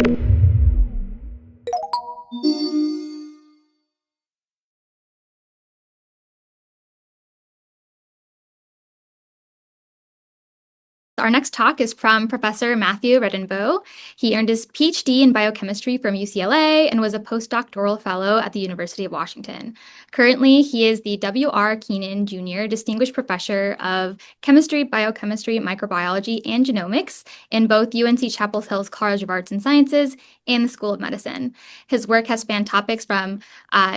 Our next talk is from Professor Matthew Redinbo. He earned his PhD in biochemistry from UCLA and was a postdoctoral fellow at the University of Washington. Currently, he is the W.R. Keenan Jr. Distinguished Professor of Chemistry, Biochemistry, Microbiology, and Genomics in both UNC Chapel Hill's College of Arts and Sciences and the School of Medicine. His work has spanned topics from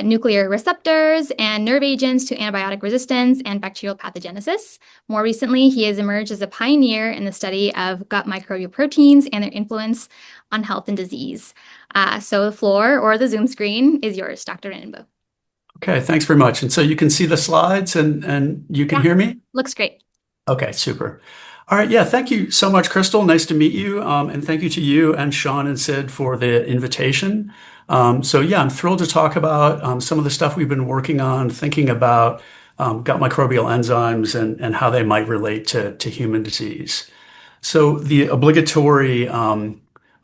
nuclear receptors and nerve agents to antibiotic resistance and bacterial pathogenesis. More recently, he has emerged as a pioneer in the study of gut microbial proteins and their influence on health and disease. So the floor or the Zoom screen is yours, Dr. Redinbo. Okay, thanks very much. And so you can see the slides and you can hear me? Looks great. Okay, super. All right, yeah, thank you so much, Crystal. Nice to meet you. And thank you to you and Sean and Sid for the invitation. So yeah, I'm thrilled to talk about some of the stuff we've been working on, thinking about gut microbial enzymes and how they might relate to human disease. So the obligatory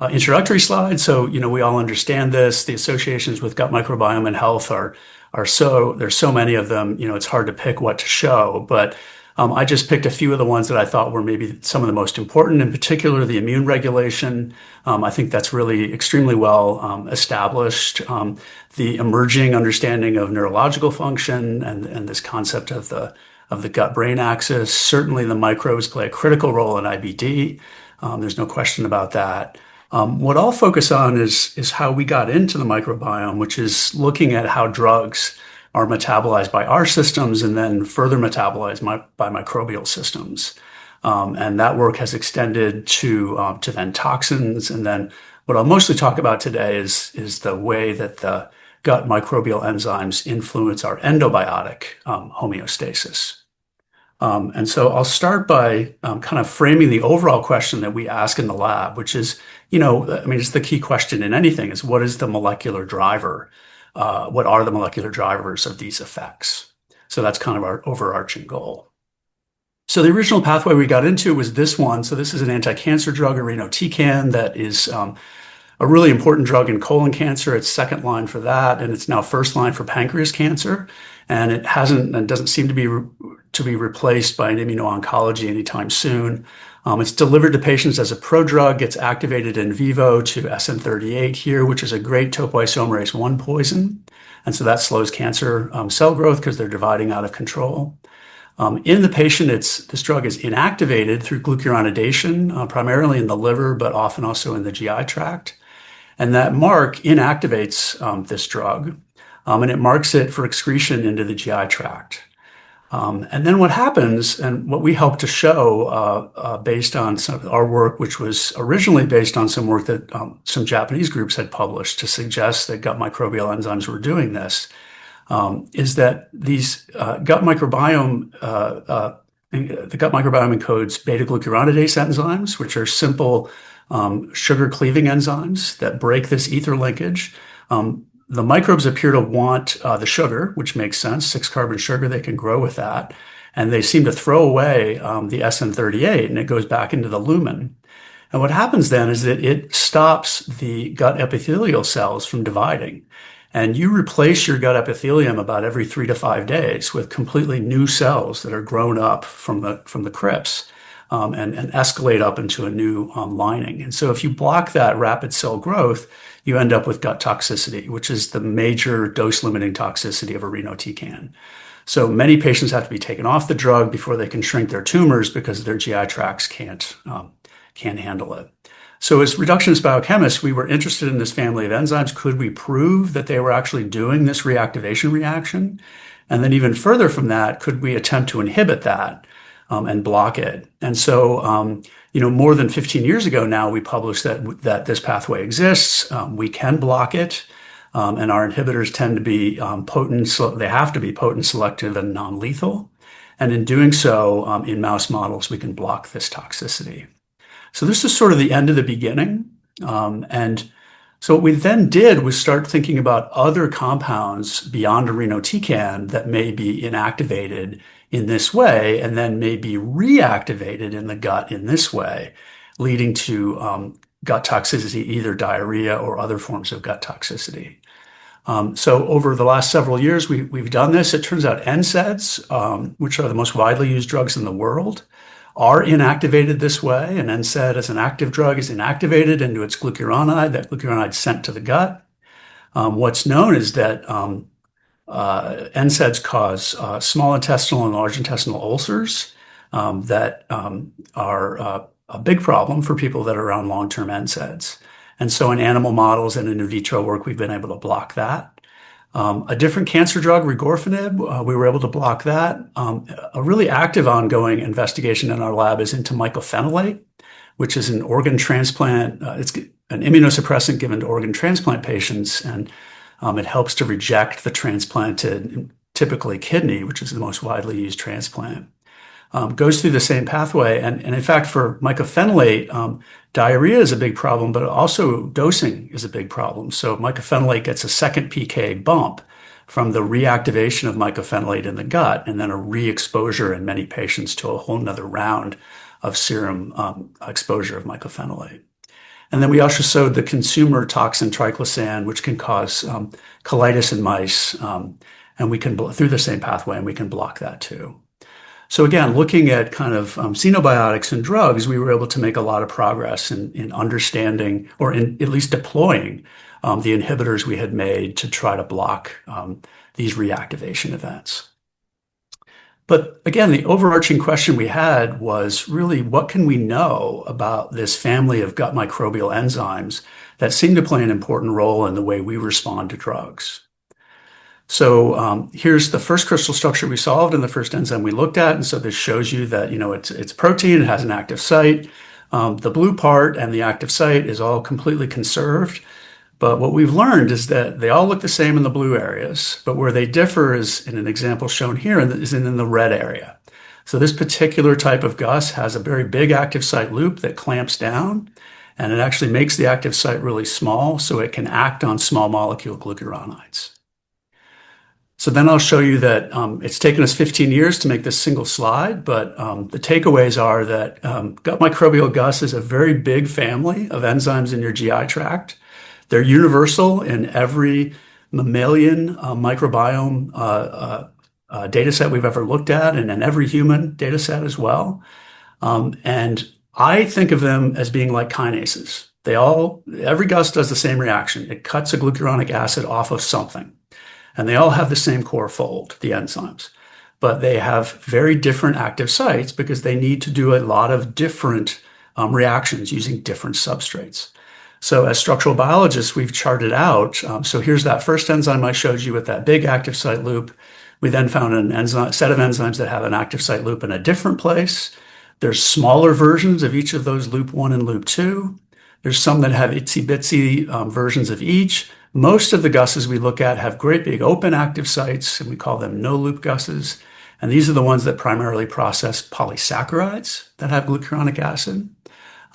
introductory slide. So, we all understand this. The associations with gut microbiome and health there's so many of them, it's hard to pick what to show, but I just picked a few of the ones that I thought were maybe some of the most important, in particular, the immune regulation. I think that's really extremely well established. The emerging understanding of neurological function and this concept of the gut-brain axis. Certainly the microbes play a critical role in IBD. There's no question about that. What I'll focus on is how we got into the microbiome, which is looking at how drugs are metabolized by our systems and then further metabolized by microbial systems. And that work has extended to then toxins. And then what I'll mostly talk about today is the way that the gut microbial enzymes influence our endobiotic homeostasis. And so I'll start by kind of framing the overall question that we ask in the lab, which is, it's the key question in anything is what is the molecular driver? What are the molecular drivers of these effects? So that's kind of our overarching goal. So the original pathway we got into was this one. So this is an anti-cancer drug, irinotecan, that is a really important drug in colon cancer. It's second line for that, and it's now first line for pancreas cancer. And it doesn't seem to be replaced by an immuno-oncology anytime soon. It's delivered to patients as a prodrug. It's activated in vivo to SN38 here, which is a great topoisomerase 1 poison. And so that slows cancer cell growth because they're dividing out of control. In the patient, this drug is inactivated through glucuronidation, primarily in the liver, but often also in the GI tract. And that mark inactivates this drug, and it marks it for excretion into the GI tract. And then what happens, and what we hope to show based on some of our work, which was originally based on some work that some Japanese groups had published to suggest that gut microbial enzymes were doing this, is that these gut microbiome, the gut microbiome encodes beta-glucuronidase enzymes, which are simple sugar cleaving enzymes that break this ether linkage. The microbes appear to want the sugar, which makes sense, 6-carbon sugar, they can grow with that. And they seem to throw away the SN38 and it goes back into the lumen. And what happens then is that it stops the gut epithelial cells from dividing. And you replace your gut epithelium about every 3 to 5 days with completely new cells that are grown up from the crypts and escalate up into a new lining. And so if you block that rapid cell growth, you end up with gut toxicity, which is the major dose-limiting toxicity of irinotecan. So many patients have to be taken off the drug before they can shrink their tumors because their GI tracts can't handle it. So as reductionist biochemists, we were interested in this family of enzymes. Could we prove that they were actually doing this reactivation reaction? And then even further from that, could we attempt to inhibit that and block it? And so, more than 15 years ago now, we published that this pathway exists. We can block it. And our inhibitors tend to be potent. So they have to be potent, selective, and non-lethal. And in doing so, in mouse models, we can block this toxicity. So this is sort of the end of the beginning. And so what we then did was start thinking about other compounds beyond irinotecan that may be inactivated in this way and then may be reactivated in the gut in this way, leading to gut toxicity, either diarrhea or other forms of gut toxicity. So over the last several years, we've done this. It turns out NSAIDs, which are the most widely used drugs in the world, are inactivated this way. An NSAID as an active drug is inactivated into its glucuronide. That glucuronide is sent to the gut. What's known is that NSAIDs cause small intestinal and large intestinal ulcers that are a big problem for people that are on long-term NSAIDs. And so in animal models and in vitro work, we've been able to block that. A different cancer drug, regorafenib, we were able to block that. A really active ongoing investigation in our lab is into mycophenolate, which is an organ transplant. It's an immunosuppressant given to organ transplant patients, and it helps to reject the transplanted, typically kidney, which is the most widely used transplant. Goes through the same pathway. And in fact, for mycophenolate, diarrhea is a big problem, but also dosing is a big problem. So mycophenolate gets a second PK bump from the reactivation of mycophenolate in the gut, and then a re-exposure in many patients to a whole nother round of serum exposure of mycophenolate. And then we also showed the consumer toxin triclosan, which can cause colitis in mice, and we can, through the same pathway, and we can block that too. So again, looking at kind of xenobiotics and drugs, we were able to make a lot of progress in understanding, or in at least deploying, the inhibitors we had made to try to block these reactivation events. But again, the overarching question we had was really, what can we know about this family of gut microbial enzymes that seem to play an important role in the way we respond to drugs? So here's the first crystal structure we solved and the first enzyme we looked at. And so this shows you that, it's protein, it has an active site. The blue part and the active site is all completely conserved. But what we've learned is that they all look the same in the blue areas, but where they differ is in an example shown here is in the red area. So this particular type of GUS has a very big active site loop that clamps down, and it actually makes the active site really small so it can act on small molecule glucuronides. So then I'll show you that it's taken us 15 years to make this single slide, but the takeaways are that gut microbial GUS is a very big family of enzymes in your GI tract. They're universal in every mammalian microbiome data set we've ever looked at, and in every human data set as well. And I think of them as being like kinases. Every GUS does the same reaction. It cuts a glucuronic acid off of something. And they all have the same core fold, the enzymes. But they have very different active sites because they need to do a lot of different reactions using different substrates. So as structural biologists, we've charted out. So here's that first enzyme I showed you with that big active site loop. We then found a set of enzymes that have an active site loop in a different place. There's smaller versions of each of those loop 1 and loop 2. There's some that have itsy bitsy versions of each. Most of the GUSs we look at have great big open active sites, and we call them no-loop GUSs. And these are the ones that primarily process polysaccharides that have glucuronic acid.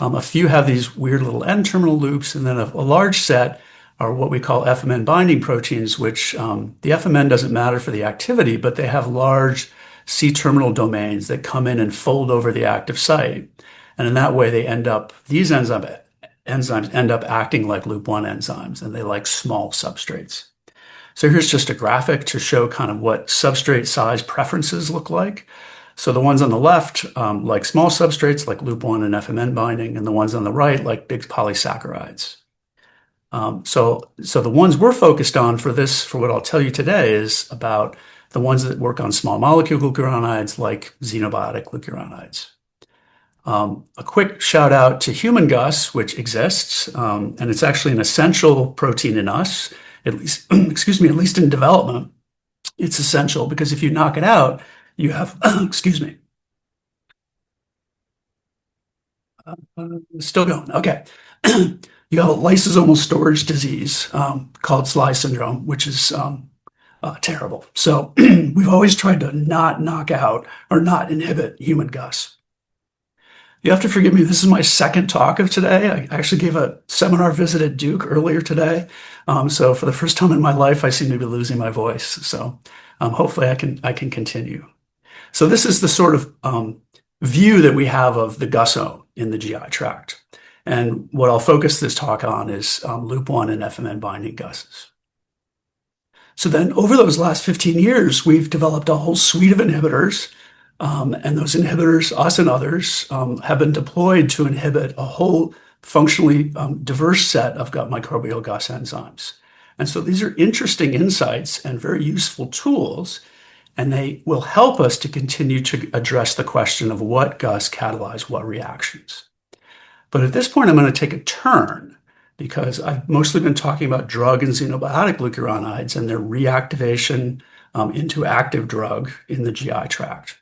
A few have these weird little N-terminal loops, and then a large set are what we call FMN binding proteins, which the FMN doesn't matter for the activity, but they have large C-terminal domains that come in and fold over the active site. And in that way, these enzymes end up acting like loop 1 enzymes, and they like small substrates. So here's just a graphic to show kind of what substrate size preferences look like. So the ones on the left like small substrates like loop 1 and FMN binding, and the ones on the right like big polysaccharides. So the ones we're focused on for what I'll tell you today is about the ones that work on small molecule glucuronides like xenobiotic glucuronides. A quick shout out to human GUS, which exists, and it's actually an essential protein in us, at least, excuse me, at least in development. It's essential because if you knock it out, you have, excuse me, still going, okay. You have a lysosomal storage disease called SLY syndrome, which is terrible. So we've always tried to not knock out or not inhibit human GUS. You have to forgive me, this is my second talk of today. I actually gave a seminar visit at Duke earlier today. So for the first time in my life, I seem to be losing my voice. So hopefully I can continue. So this is the sort of view that we have of the gusome in the GI tract. And what I'll focus this talk on is loop 1 and FMN binding GUSs. So then over those last 15 years, we've developed a whole suite of inhibitors. And those inhibitors, us and others, have been deployed to inhibit a whole functionally diverse set of gut microbial GUS enzymes. And so these are interesting insights and very useful tools, and they will help us to continue to address the question of what GUS catalyze what reactions. But at this point, I'm going to take a turn because I've mostly been talking about drug and xenobiotic glucuronides and their reactivation into active drug in the GI tract.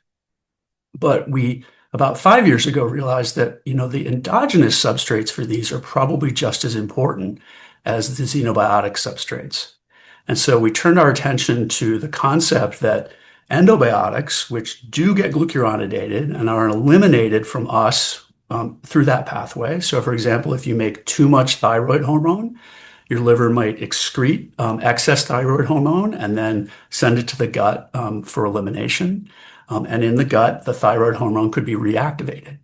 But we, about 5 years ago, realized that, the endogenous substrates for these are probably just as important as the xenobiotic substrates. And so we turned our attention to the concept that endobiotics, which do get glucuronidated and are eliminated from us through that pathway. So, for example, if you make too much thyroid hormone, your liver might excrete excess thyroid hormone and then send it to the gut for elimination. And in the gut, the thyroid hormone could be reactivated.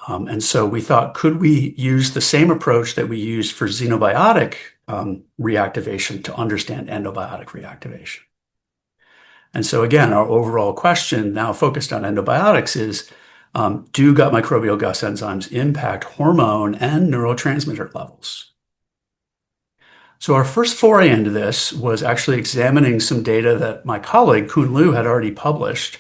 And so we thought, could we use the same approach that we used for xenobiotic reactivation to understand endobiotic reactivation? And so again, our overall question now focused on endobiotics is, do gut microbial GUS enzymes impact hormone and neurotransmitter levels? So our first foray into this was actually examining some data that my colleague Kun Liu had already published.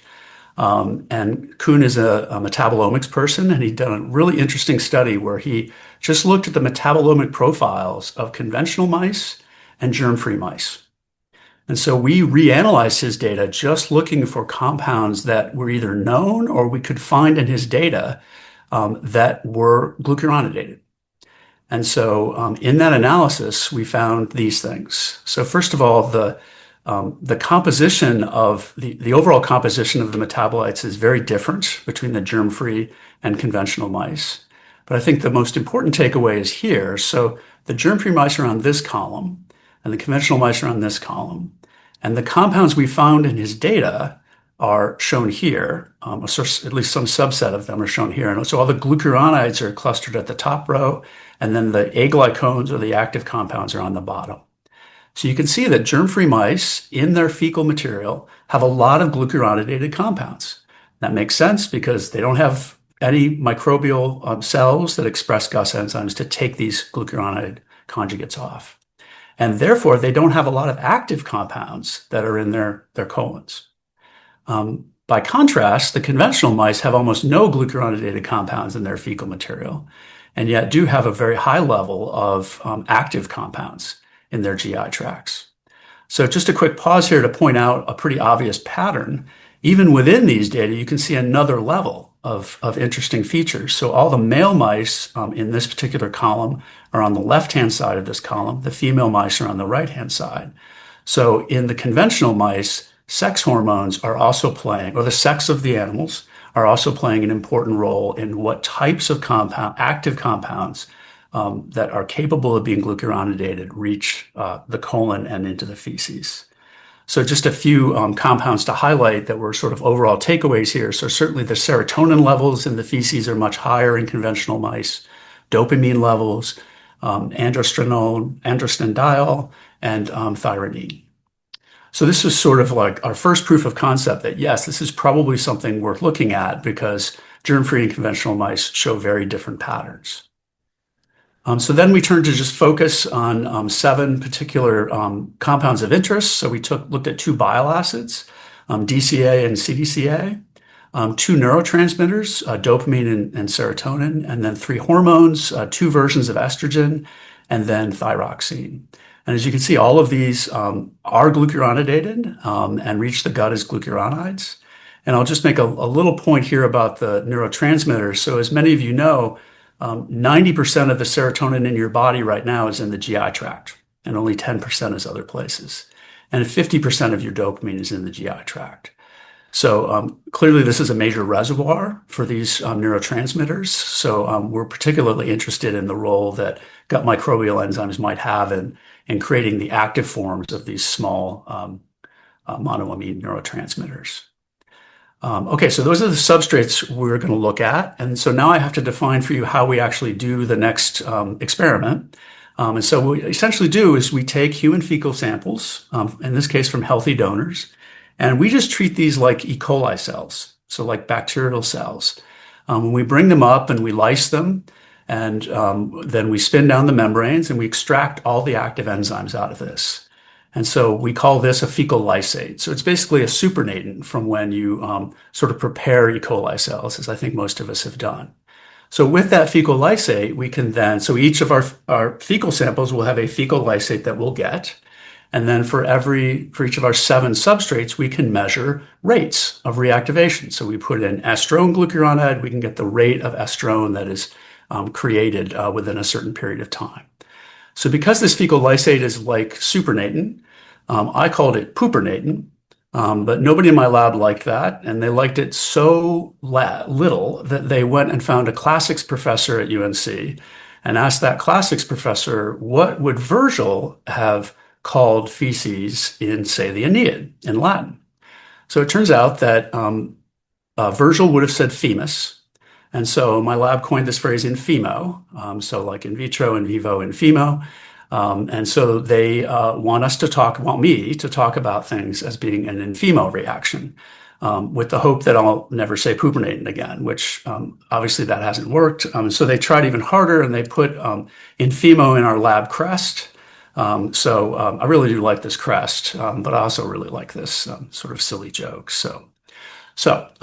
And Kun is a metabolomics person, and he'd done a really interesting study where he just looked at the metabolomic profiles of conventional mice and germ-free mice. And so we reanalyzed his data just looking for compounds that were either known or we could find in his data that were glucuronidated. And so in that analysis, we found these things. So first of all, the composition of the overall composition of the metabolites is very different between the germ-free and conventional mice. But I think the most important takeaway is here. So the germ-free mice are on this column, and the conventional mice are on this column. And the compounds we found in his data are shown here. At least some subset of them are shown here. And so all the glucuronides are clustered at the top row, and then the aglycones or the active compounds are on the bottom. So you can see that germ-free mice in their fecal material have a lot of glucuronidated compounds. That makes sense because they don't have any microbial cells that express GUS enzymes to take these glucuronide conjugates off. And therefore, they don't have a lot of active compounds that are in their colons. By contrast, the conventional mice have almost no glucuronidated compounds in their fecal material, and yet do have a very high level of active compounds in their GI tracts. So just a quick pause here to point out a pretty obvious pattern. Even within these data, you can see another level of interesting features. So all the male mice in this particular column are on the left-hand side of this column. The female mice are on the right-hand side. So in the conventional mice, sex hormones are also playing, or the sex of the animals are also playing an important role in what types of active compounds that are capable of being glucuronidated reach the colon and into the feces. So just a few compounds to highlight that were sort of overall takeaways here. So certainly the serotonin levels in the feces are much higher in conventional mice, dopamine levels, androstenediol, and thyrine. So this was sort of like our first proof of concept that, yes, this is probably something worth looking at because germ-free and conventional mice show very different patterns. So then we turned to just focus on 7 particular compounds of interest. So we looked at 2 bile acids, DCA and CDCA, 2 neurotransmitters, dopamine and serotonin, and then 3 hormones, 2 versions of estrogen, and then thyroxine. And as you can see, all of these are glucuronidated and reach the gut as glucuronides. And I'll just make a little point here about the neurotransmitters. So as many of you know, 90% of the serotonin in your body right now is in the GI tract, and only 10% is other places. And 50% of your dopamine is in the GI tract. So clearly this is a major reservoir for these neurotransmitters. So we're particularly interested in the role that gut microbial enzymes might have in creating the active forms of these small monoamine neurotransmitters. Okay, so those are the substrates we're going to look at. And so now I have to define for you how we actually do the next experiment. And so what we essentially do is we take human fecal samples, in this case from healthy donors, and we just treat these like E. coli cells, so like bacterial cells. When we bring them up and we lyse them, and then we spin down the membranes and we extract all the active enzymes out of this. And so we call this a fecal lysate. So it's basically a supernatant from when you sort of prepare E. coli cells, as I think most of us have done. So with that fecal lysate, we can then, so each of our fecal samples will have a fecal lysate that we'll get. And then for each of our 7 substrates, we can measure rates of reactivation. So we put in estrone glucuronide, we can get the rate of estrone that is created within a certain period of time. So because this fecal lysate is like supernatant, I called it poopernatant, but nobody in my lab liked that, and they liked it so little that they went and found a classics professor at UNC and asked that classics professor, what would Virgil have called feces in, say, the Aeneid in Latin? So it turns out that Virgil would have said femus. And so my lab coined this phrase in fimo, so like in vitro, in vivo, in fimo. And so they want me to talk about things as being an in fimo reaction, with the hope that I'll never say poopernatant again, which obviously that hasn't worked. So they tried even harder and they put in fimo in our lab crest. So I really do like this crest, but I also really like this sort of silly joke.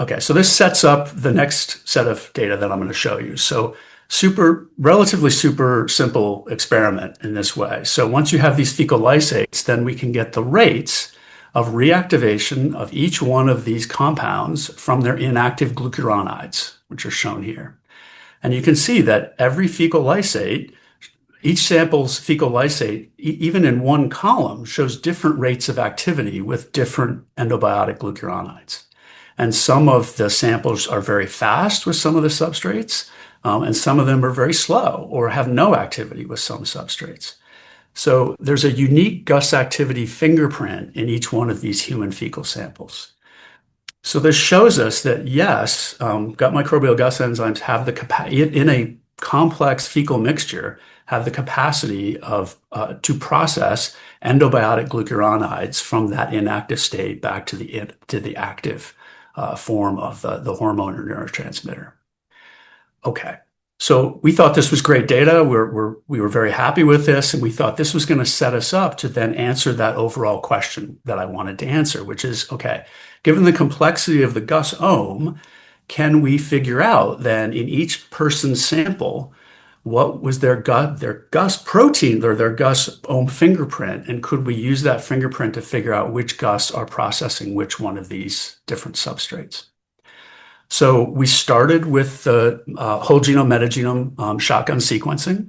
Okay, so this sets up the next set of data that I'm going to show you. So relatively super simple experiment in this way. So once you have these fecal lysates, then we can get the rates of reactivation of each one of these compounds from their inactive glucuronides, which are shown here. And you can see that every fecal lysate, each sample's fecal lysate, even in one column, shows different rates of activity with different endobiotic glucuronides. And some of the samples are very fast with some of the substrates, and some of them are very slow or have no activity with some substrates. So there's a unique GUS activity fingerprint in each one of these human fecal samples. So this shows us that yes, gut microbial GUS enzymes have the capacity, in a complex fecal mixture, have the capacity to process endobiotic glucuronides from that inactive state back to the active form of the hormone or neurotransmitter. Okay, so we thought this was great data. We were very happy with this, and we thought this was going to set us up to then answer that overall question that I wanted to answer, which is, okay, given the complexity of the GUS-ome, can we figure out then in each person's sample what was their GUS protein or their GUS-ome fingerprint, and could we use that fingerprint to figure out which GUS are processing which one of these different substrates? So we started with the whole genome metagenome shotgun sequencing.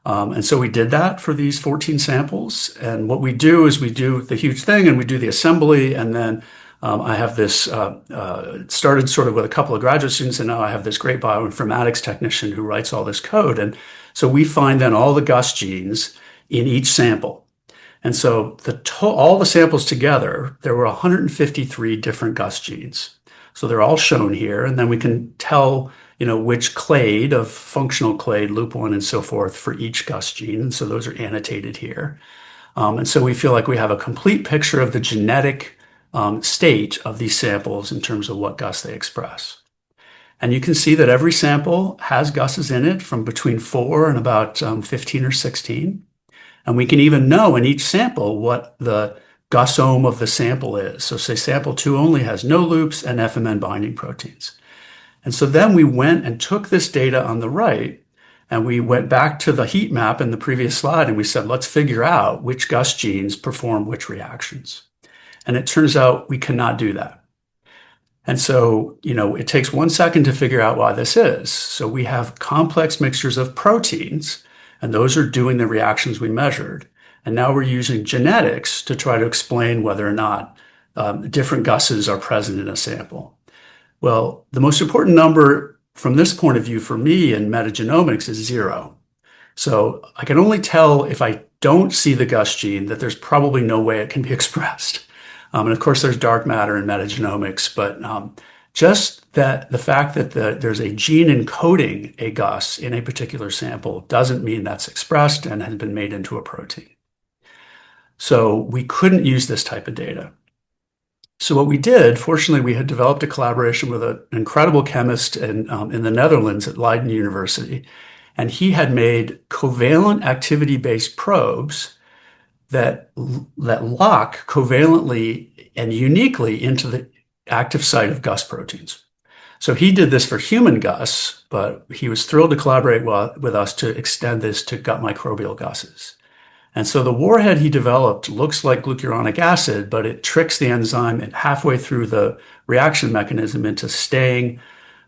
And so we did that for these 14 samples. And what we do is we do the huge thing and we do the assembly. And then I have this, it started sort of with a couple of graduate students, and now I have this great bioinformatics technician who writes all this code. And so we find then all the GUS genes in each sample. And so all the samples together, there were 153 different GUS genes. So they're all shown here, and then we can tell, which clade of functional clade, loop1, and so forth for each GUS gene. And so those are annotated here. And so we feel like we have a complete picture of the genetic state of these samples in terms of what GUS they express. And you can see that every sample has GUSes in it from between 4 and about 15 or 16. And we can even know in each sample what the GUS-ome of the sample is. So say sample 2 only has no loops and FMN binding proteins. And so then we went and took this data on the right, and we went back to the heat map in the previous slide, and we said, let's figure out which GUS genes perform which reactions. And it turns out we cannot do that. And so, it takes 1 second to figure out why this is. So we have complex mixtures of proteins, and those are doing the reactions we measured. And now we're using genetics to try to explain whether or not different GUSes are present in a sample. Well, the most important number from this point of view for me in metagenomics is 0. So I can only tell if I don't see the GUS gene that there's probably no way it can be expressed. And of course, there's dark matter in metagenomics, but Just that the fact that there's a gene encoding a GUS in a particular sample doesn't mean that's expressed and has been made into a protein. So we couldn't use this type of data. So what we did, fortunately, we had developed a collaboration with an incredible chemist in the Netherlands at Leiden University, and he had made covalent activity-based probes that lock covalently and uniquely into the active site of GUS proteins. So he did this for human GUS, but he was thrilled to collaborate with us to extend this to gut microbial GUSs. And so the warhead he developed looks like glucuronic acid, but it tricks the enzyme halfway through the reaction mechanism into staying,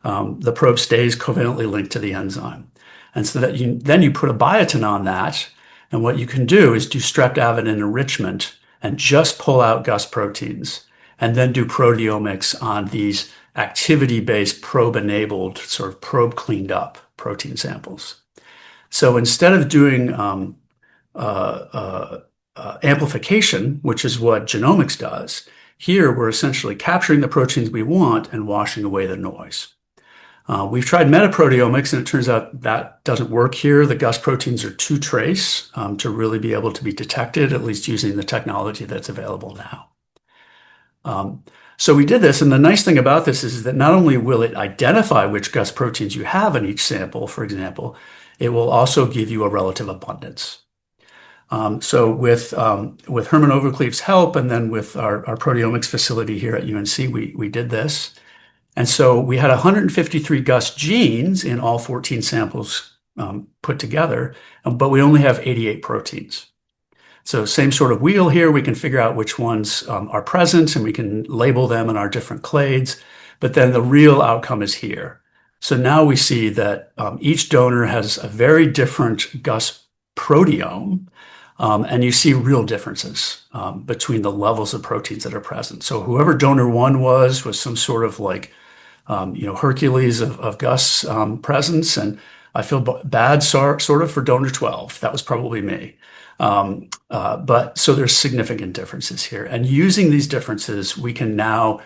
the probe stays covalently linked to the enzyme. And so that then you put a biotin on that, and what you can do is do streptavidin enrichment and just pull out GUS proteins, and then do proteomics on these activity-based probe-enabled, sort of probe-cleaned up protein samples. So instead of doing amplification, which is what genomics does, here we're essentially capturing the proteins we want and washing away the noise. We've tried metaproteomics, and it turns out that doesn't work here. The GUS proteins are too trace to really be able to be detected, at least using the technology that's available now. So we did this, and the nice thing about this is that not only will it identify which GUS proteins you have in each sample, for example, it will also give you a relative abundance. So with Herman Overkleef's help, and then with our proteomics facility here at UNC, we did this. And so we had 153 GUS genes in all 14 samples put together, but we only have 88 proteins. So same sort of wheel here, we can figure out which ones are present, and we can label them in our different clades, but then the real outcome is here. So now we see that each donor has a very different GUS proteome, and you see real differences between the levels of proteins that are present. So whoever donor 1 was some sort of like, Hercules of GUS presence, and I feel bad sort of for donor 12. That was probably me. But so there's significant differences here. And using these differences, we can now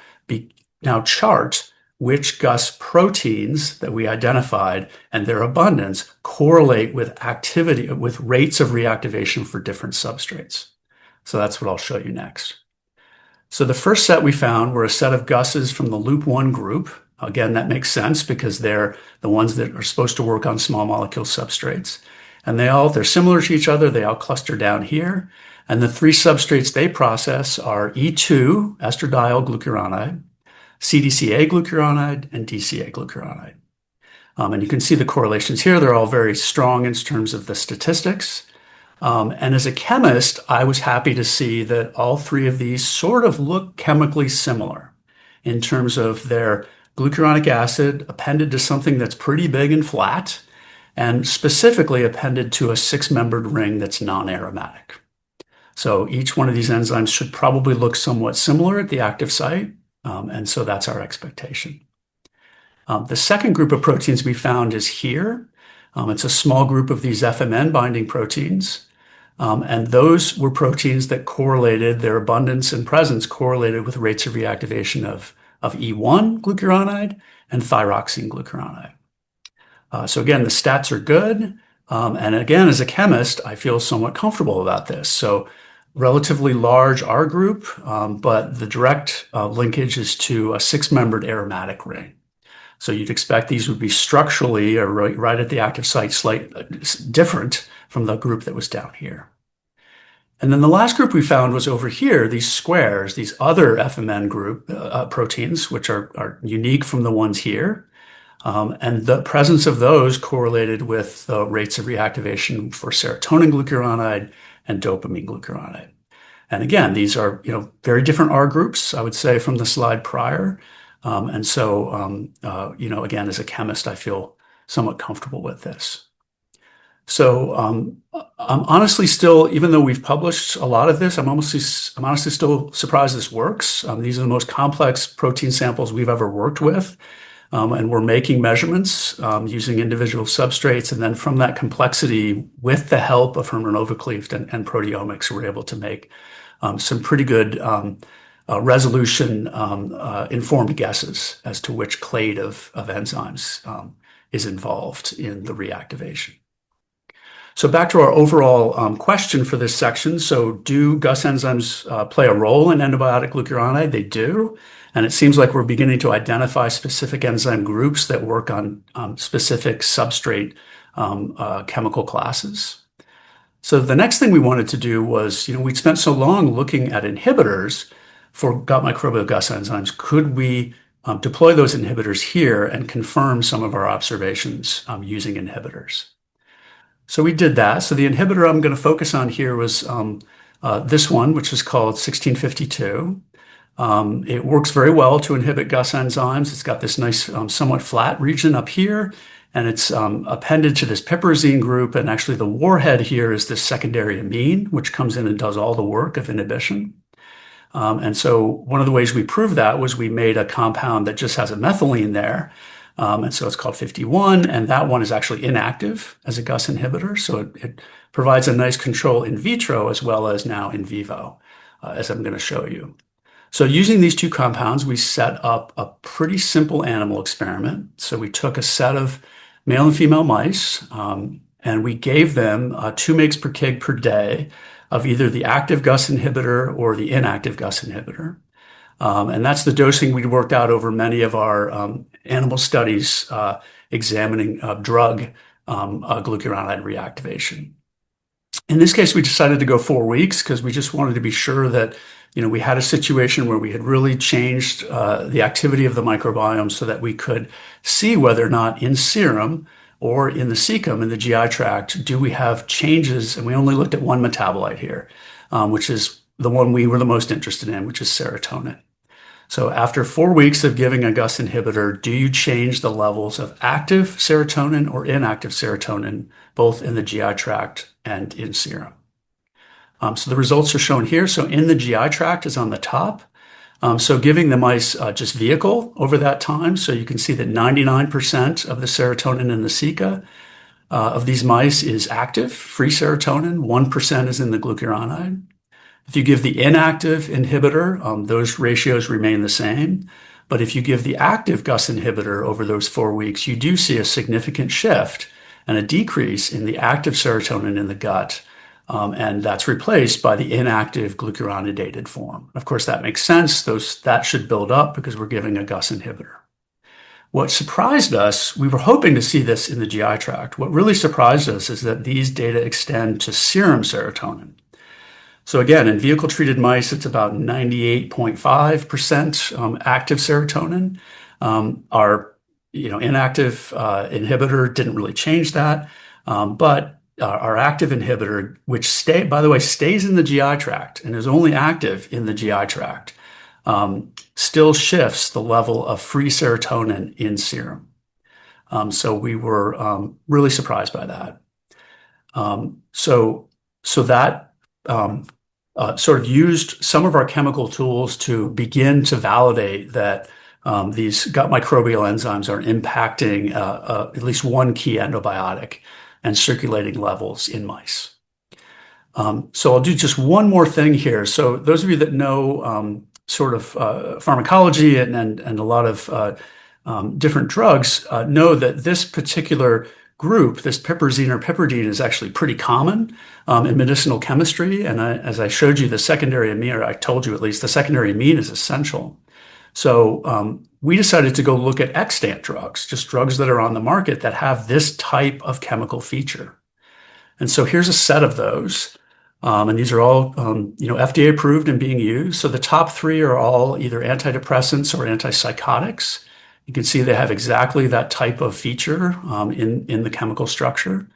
chart which GUS proteins that we identified and their abundance correlate with activity, with rates of reactivation for different substrates. So that's what I'll show you next. So the first set we found were a set of GUSs from the loop 1 group. Again, that makes sense because they're the ones that are supposed to work on small molecule substrates. And they're similar to each other. They all cluster down here. And the 3 substrates they process are E2, estradiol glucuronide, CDCA glucuronide, and DCA glucuronide. And you can see the correlations here. They're all very strong in terms of the statistics. And as a chemist, I was happy to see that all 3 of these sort of look chemically similar in terms of their glucuronic acid appended to something that's pretty big and flat, and specifically appended to a 6-membered ring that's non-aromatic. So each one of these enzymes should probably look somewhat similar at the active site, and so that's our expectation. The second group of proteins we found is here. It's a small group of these FMN binding proteins, and those were proteins that correlated, their abundance and presence correlated with rates of reactivation of E1 glucuronide and thyroxine glucuronide. So again, the stats are good. And again, as a chemist, I feel somewhat comfortable about this. So relatively large R group, but the direct linkage is to a 6-membered aromatic ring. So you'd expect these would be structurally or right at the active site slightly different from the group that was down here. And then the last group we found was over here, these squares, these other FMN group proteins, which are unique from the ones here. And the presence of those correlated with the rates of reactivation for serotonin glucuronide and dopamine glucuronide. And again, these are very different R groups, I would say, from the slide prior. And so, again, as a chemist, I feel somewhat comfortable with this. So I'm honestly still, even though we've published a lot of this, I'm honestly still surprised this works. These are the most complex protein samples we've ever worked with. And we're making measurements using individual substrates. And then from that complexity, with the help of Herman Overkleef and proteomics, we're able to make some pretty good resolution informed guesses as to which clade of enzymes is involved in the reactivation. So back to our overall question for this section. So do GUS enzymes play a role in endobiotic glucuronide? They do. And it seems like we're beginning to identify specific enzyme groups that work on specific substrate chemical classes. So the next thing we wanted to do was, we'd spent so long looking at inhibitors for gut microbial GUS enzymes. Could we deploy those inhibitors here and confirm some of our observations using inhibitors? So we did that. So the inhibitor I'm going to focus on here was this one, which is called 1652. It works very well to inhibit GUS enzymes. It's got this nice, somewhat flat region up here, and it's appended to this piperazine group. And actually, the warhead here is this secondary amine, which comes in and does all the work of inhibition. And so one of the ways we proved that was we made a compound that just has a methylene there. And so it's called 51, and that one is actually inactive as a GUS inhibitor. So it provides a nice control in vitro as well as now in vivo, as I'm going to show you. So using these two compounds, we set up a pretty simple animal experiment. So we took a set of male and female mice, and we gave them 2 mg per kg per day of either the active GUS inhibitor or the inactive GUS inhibitor. And that's the dosing we'd worked out over many of our animal studies examining drug glucuronide reactivation. In this case, we decided to go 4 weeks because we just wanted to be sure that we had a situation where we had really changed the activity of the microbiome so that we could see whether or not in serum or in the cecum, in the GI tract, do we have changes? And we only looked at one metabolite here, which is the one we were the most interested in, which is serotonin. So after 4 weeks of giving a GUS inhibitor, do you change the levels of active serotonin or inactive serotonin, both in the GI tract and in serum? So the results are shown here. So in the GI tract is on the top. So giving the mice just vehicle over that time. So you can see that 99% of the serotonin in the ceca of these mice is active, free serotonin. 1% is in the glucuronide. If you give the inactive inhibitor, those ratios remain the same. But if you give the active GUS inhibitor over those 4 weeks, you do see a significant shift and a decrease in the active serotonin in the gut. And that's replaced by the inactive glucuronidated form. Of course, that makes sense. That should build up because we're giving a GUS inhibitor. What surprised us, we were hoping to see this in the GI tract. What really surprised us is that these data extend to serum serotonin. So again, in vehicle-treated mice, it's about 98.5% active serotonin. Our inactive inhibitor didn't really change that, but our active inhibitor, which by the way, stays in the GI tract and is only active in the GI tract, still shifts the level of free serotonin in serum. So we were really surprised by that. So that sort of used some of our chemical tools to begin to validate that these gut microbial enzymes are impacting at least one key endobiotic and circulating levels in mice. So I'll do just one more thing here. So those of you that know sort of pharmacology and a lot of different drugs know that this particular group, this piperazine or piperidine, is actually pretty common in medicinal chemistry. And as I showed you, the secondary amine, or I told you at least, the secondary amine is essential. So we decided to go look at extant drugs, just drugs that are on the market that have this type of chemical feature. And so here's a set of those. And these are all, FDA approved and being used. So the top 3 are all either antidepressants or antipsychotics. You can see they have exactly that type of feature in the chemical structure.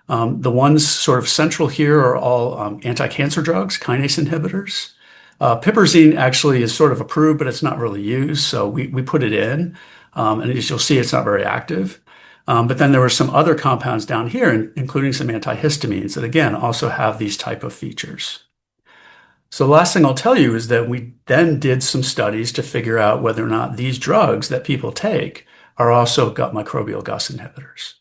The ones sort of central here are all anti-cancer drugs, kinase inhibitors. Piperazine actually is sort of approved, but it's not really used. So we put it in, and as you'll see, it's not very active. But then there were some other compounds down here, including some antihistamines that, again, also have these type of features. So the last thing I'll tell you is that we then did some studies to figure out whether or not these drugs that people take are also gut microbial GUS inhibitors.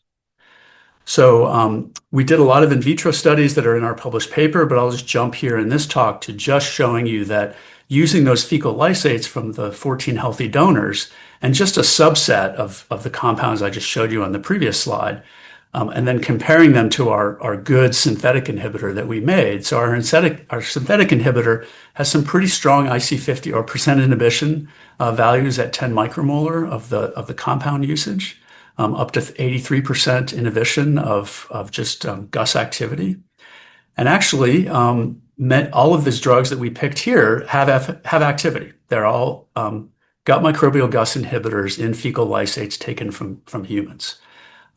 So we did a lot of in vitro studies that are in our published paper, but I'll just jump here in this talk to just showing you that using those fecal lysates from the 14 healthy donors and just a subset of the compounds I just showed you on the previous slide, and then comparing them to our good synthetic inhibitor that we made. So our synthetic inhibitor has some pretty strong IC50 or percent inhibition values at 10 micromolar of the compound usage, up to 83% inhibition of just GUS activity. And actually, all of these drugs that we picked here have activity. They're all gut microbial GUS inhibitors in fecal lysates taken from humans.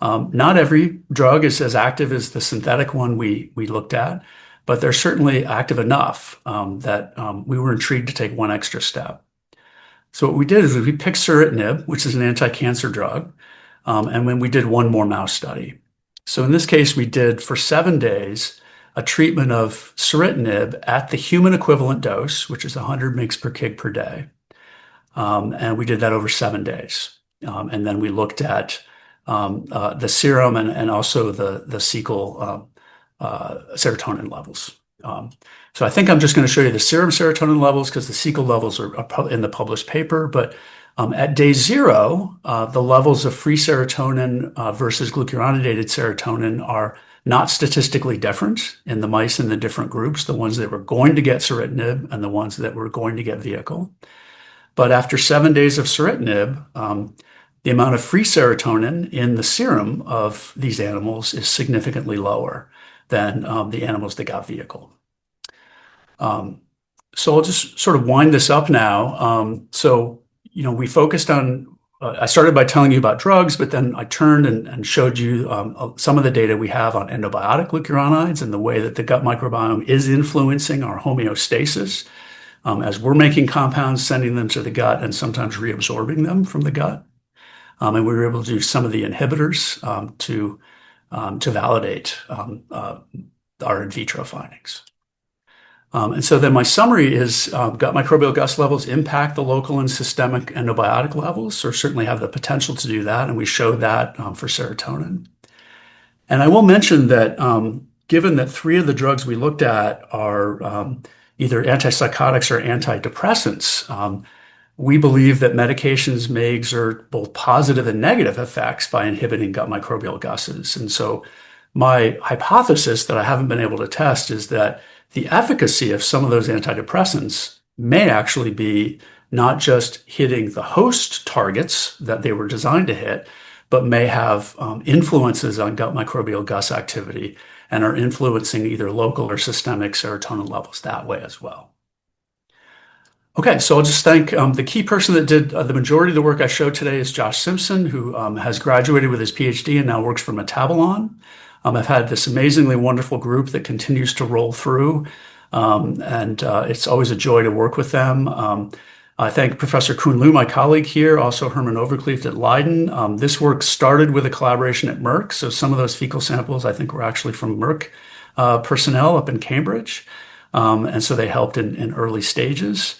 Not every drug is as active as the synthetic one we looked at, but they're certainly active enough that we were intrigued to take one extra step. So what we did is we picked seratinib, which is an anti-cancer drug, and then we did one more mouse study. So in this case, we did for 7 days a treatment of seratinib at the human equivalent dose, which is 100 mg per kg per day. And we did that over 7 days. And then we looked at the serum and also the cecal serotonin levels. So I think I'm just going to show you the serum serotonin levels because the cecal levels are in the published paper. But at day 0, the levels of free serotonin versus glucuronidated serotonin are not statistically different in the mice in the different groups, the ones that were going to get seratinib and the ones that were going to get vehicle. But after 7 days of seratinib, the amount of free serotonin in the serum of these animals is significantly lower than the animals that got vehicle. So I'll just sort of wind this up now. We focused on, I started by telling you about drugs, but then I turned and showed you some of the data we have on endobiotic glucuronides and the way that the gut microbiome is influencing our homeostasis as we're making compounds, sending them to the gut, and sometimes reabsorbing them from the gut. And we were able to do some of the inhibitors to validate our in vitro findings. And so then my summary is gut microbial GUS levels impact the local and systemic endobiotic levels, or certainly have the potential to do that, and we showed that for serotonin. And I will mention that given that 3 of the drugs we looked at are either antipsychotics or antidepressants, we believe that medications may exert both positive and negative effects by inhibiting gut microbial GUSs. And so my hypothesis that I haven't been able to test is that the efficacy of some of those antidepressants may actually be not just hitting the host targets that they were designed to hit, but may have influences on gut microbial GUS activity and are influencing either local or systemic serotonin levels that way as well. Okay, so I'll just thank the key person that did the majority of the work I showed today is Josh Simpson, who has graduated with his PhD and now works for Metabolon. I've had this amazingly wonderful group that continues to roll through, and it's always a joy to work with them. I thank Professor Kun Lu, my colleague here, also Herman Overkleeft at Leiden. This work started with a collaboration at Merck, so some of those fecal samples I think were actually from Merck personnel up in Cambridge, and so they helped in early stages.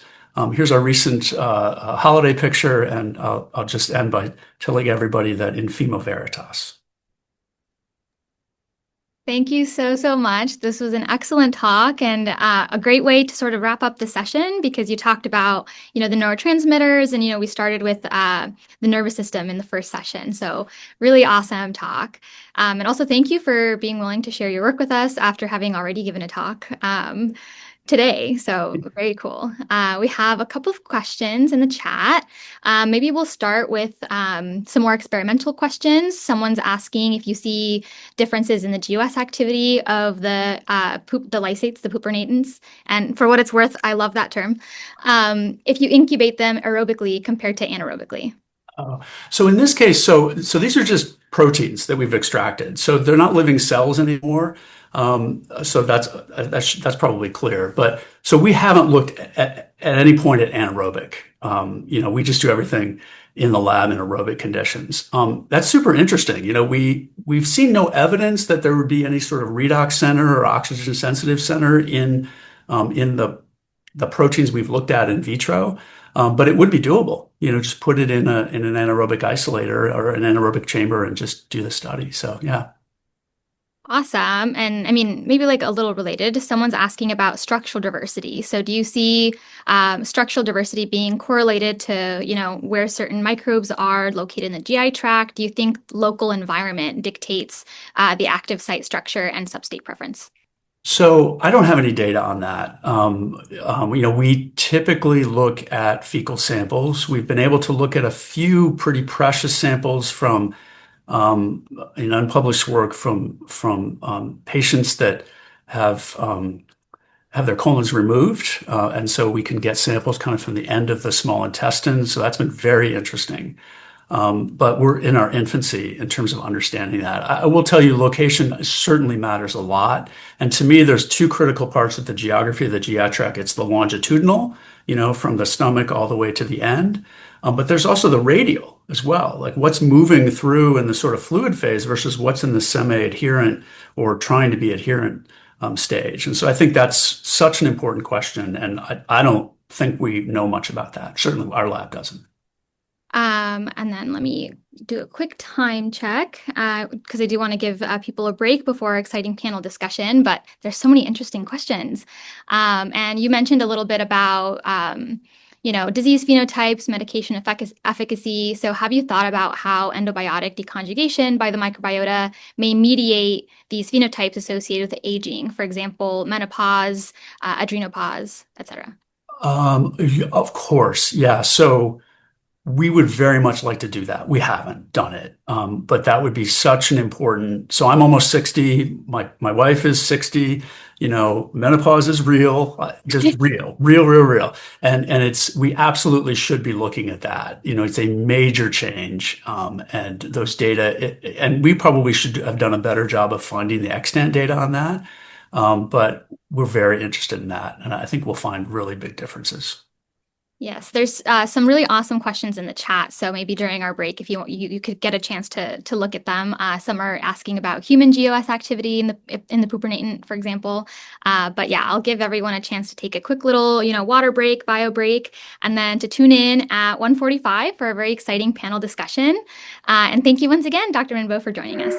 Here's our recent holiday picture, and I'll just end by telling everybody that in fimo veritas. Thank you so much. This was an excellent talk and a great way to sort of wrap up the session because you talked about, the neurotransmitters and, we started with the nervous system in the first session. So really awesome talk. And also thank you for being willing to share your work with us after having already given a talk today. So very cool. We have a couple of questions in the chat. Maybe we'll start with some more experimental questions. Someone's asking if you see differences in the GOS activity of the lysates, the pupernatants. And for what it's worth, I love that term. If you incubate them aerobically compared to anaerobically. So in this case, so these are just proteins that we've extracted. So they're not living cells anymore. So that's probably clear. But so we haven't looked at any point at anaerobic. We just do everything in the lab in aerobic conditions. That's super interesting. We've seen no evidence that there would be any sort of redox center or oxygen sensitive center in the proteins we've looked at in vitro. But it would be doable, just put it in an anaerobic isolator or an anaerobic chamber and just do the study. So, yeah. Awesome. And I mean, maybe like a little related, someone's asking about structural diversity. So do you see structural diversity being correlated to, where certain microbes are located in the GI tract? Do you think local environment dictates the active site structure and substrate preference? So I don't have any data on that. We typically look at fecal samples. We've been able to look at a few pretty precious samples from in unpublished work from patients that have have their colons removed, and so we can get samples kind of from the end of the small intestine. So that's been very interesting. But we're in our infancy in terms of understanding that. I will tell you, location certainly matters a lot. And to me, there's two critical parts of the geography of the GI tract. It's the longitudinal, from the stomach all the way to the end. But there's also the radial as well, like what's moving through in the sort of fluid phase versus what's in the semi-adherent or trying to be adherent stage. And so I think that's such an important question. And I don't think we know much about that. Certainly our lab doesn't. And then let me do a quick time check because I do want to give people a break before our exciting panel discussion, but there's so many interesting questions. And you mentioned a little bit about, disease phenotypes, medication efficacy. So have you thought about how endobiotic deconjugation by the microbiota may mediate these phenotypes associated with aging, for example, menopause, adrenopause, et cetera? Of course, yeah. So we would very much like to do that. We haven't done it, but that would be such an important. So I'm almost 60. My wife is 60. Menopause is real, just real, real, real, real. And we absolutely should be looking at that. It's a major change, and those data. And we probably should have done a better job of finding the extant data on that. But we're very interested in that, and I think we'll find really big differences. Yes, there's some really awesome questions in the chat. So maybe during our break, if you could get a chance to look at them. Some are asking about human GOS activity in the pupernatant, for example. But yeah, I'll give everyone a chance to take a quick little water break, bio break, and then to tune in at 1:45 for a very exciting panel discussion. And thank you once again, Dr. Redinbo, for joining us.